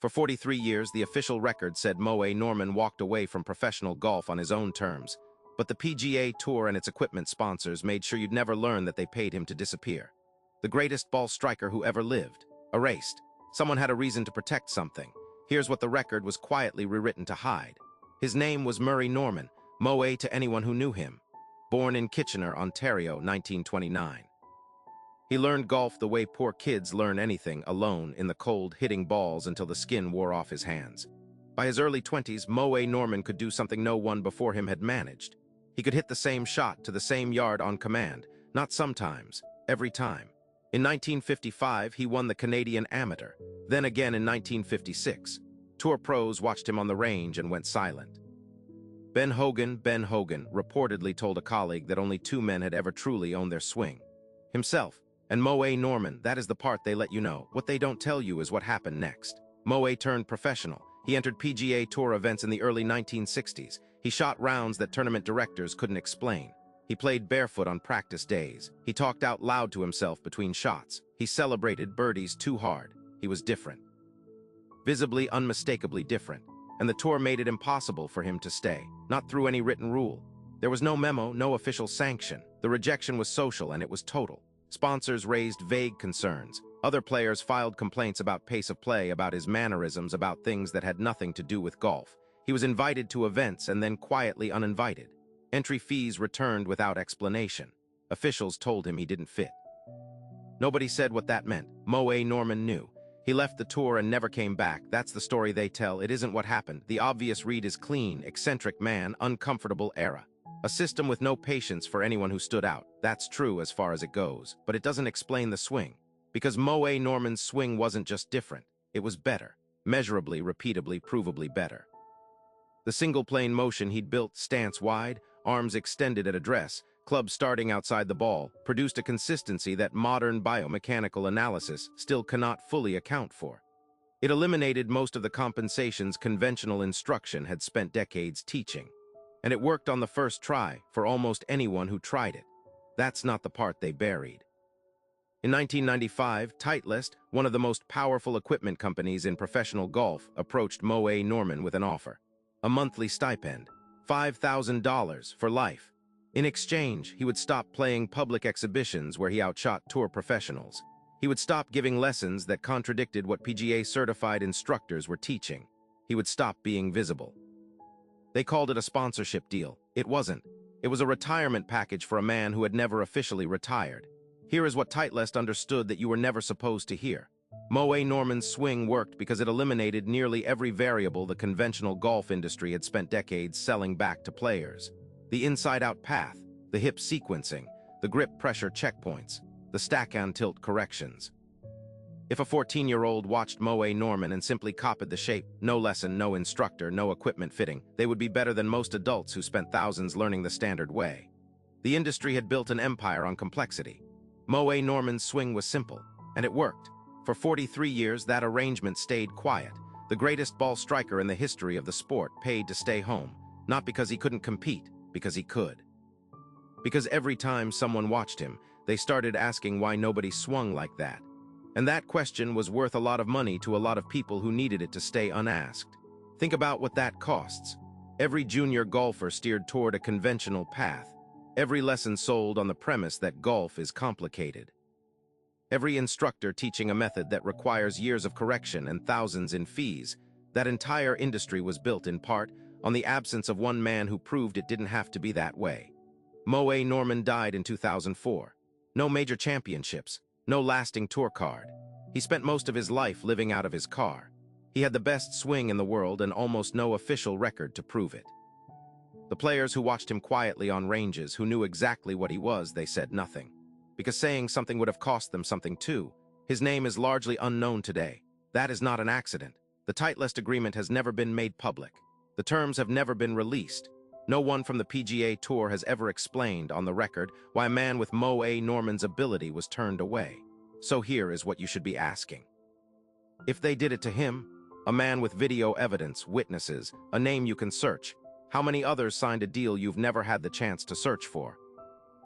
For 43 years, the official record said Moe Norman walked away from professional golf on his own terms. But the PGA Tour and its equipment sponsors made sure you'd never learn that they paid him to disappear. The greatest ball striker who ever lived. Erased. Someone had a reason to protect something. Here's what the record was quietly rewritten to hide. His name was Moe Norman, Moe to anyone who knew him. Born in Kitchener, Ontario, 1929. He learned golf the way poor kids learn anything, alone, in the cold, hitting balls until the skin wore off his hands. By his early 20s, Moe Norman could do something no one before him had managed. He could hit the same shot to the same yard on command, not sometimes, every time. In 1955, he won the Canadian Amateur, then again in 1956. Tour pros watched him on the range and went silent. Ben Hogan reportedly told a colleague that only two men had ever truly owned their swing. Himself and Moe Norman. That is the part they let you know. What they don't tell you is what happened next. Moe turned professional. He entered PGA Tour events in the early 1960s. He shot rounds that tournament directors couldn't explain. He played barefoot on practice days. He talked out loud to himself between shots. He celebrated birdies too hard. He was different. Visibly, unmistakably different. And the tour made it impossible for him to stay. Not through any written rule. There was no memo, no official sanction. The rejection was social and it was total. Sponsors raised vague concerns. Other players filed complaints about pace of play, about his mannerisms, about things that had nothing to do with golf. He was invited to events and then quietly uninvited. Entry fees returned without explanation. Officials told him he didn't fit. Nobody said what that meant. Moe Norman knew. He left the tour and never came back. That's the story they tell. It isn't what happened. The obvious read is clean, eccentric man, uncomfortable era. A system with no patience for anyone who stood out. That's true as far as it goes, but it doesn't explain the swing. Because Moe Norman's swing wasn't just different, it was better. Measurably, repeatably, provably better. The single-plane motion he'd built, stance wide, arms extended at address, club starting outside the ball, produced a consistency that modern biomechanical analysis still cannot fully account for. It eliminated most of the compensations conventional instruction had spent decades teaching. And it worked on the first try for almost anyone who tried it. That's not the part they buried. In 1995, Titleist, one of the most powerful equipment companies in professional golf, approached Moe Norman with an offer. A monthly stipend, $5,000 for life. In exchange, he would stop playing public exhibitions where he outshot tour professionals. He would stop giving lessons that contradicted what PGA-certified instructors were teaching. He would stop being visible. They called it a sponsorship deal. It wasn't. It was a retirement package for a man who had never officially retired. Here is what Titleist understood that you were never supposed to hear. Moe Norman's swing worked because it eliminated nearly every variable the conventional golf industry had spent decades selling back to players. The inside-out path, the hip sequencing, the grip pressure checkpoints, the stack and tilt corrections. If a 14-year-old watched Moe Norman and simply copied the shape, no lesson, no instructor, no equipment fitting, they would be better than most adults who spent thousands learning the standard way. The industry had built an empire on complexity. Moe Norman's swing was simple, and it worked. For 43 years, that arrangement stayed quiet. The greatest ball striker in the history of the sport paid to stay home, not because he couldn't compete, because he could. Because every time someone watched him, they started asking why nobody swung like that. And that question was worth a lot of money to a lot of people who needed it to stay unasked. Think about what that costs. Every junior golfer steered toward a conventional path. Every lesson sold on the premise that golf is complicated. Every instructor teaching a method that requires years of correction and thousands in fees. That entire industry was built in part on the absence of one man who proved it didn't have to be that way. Moe Norman died in 2004. No major championships. No lasting tour card. He spent most of his life living out of his car. He had the best swing in the world and almost no official record to prove it. The players who watched him quietly on ranges, who knew exactly what he was, they said nothing. Because saying something would have cost them something too. His name is largely unknown today. That is not an accident. The Titleist agreement has never been made public. The terms have never been released. No one from the PGA Tour has ever explained on the record why a man with Moe Norman's ability was turned away. So here is what you should be asking. If they did it to him, a man with video evidence, witnesses, a name you can search, how many others signed a deal you've never had the chance to search for?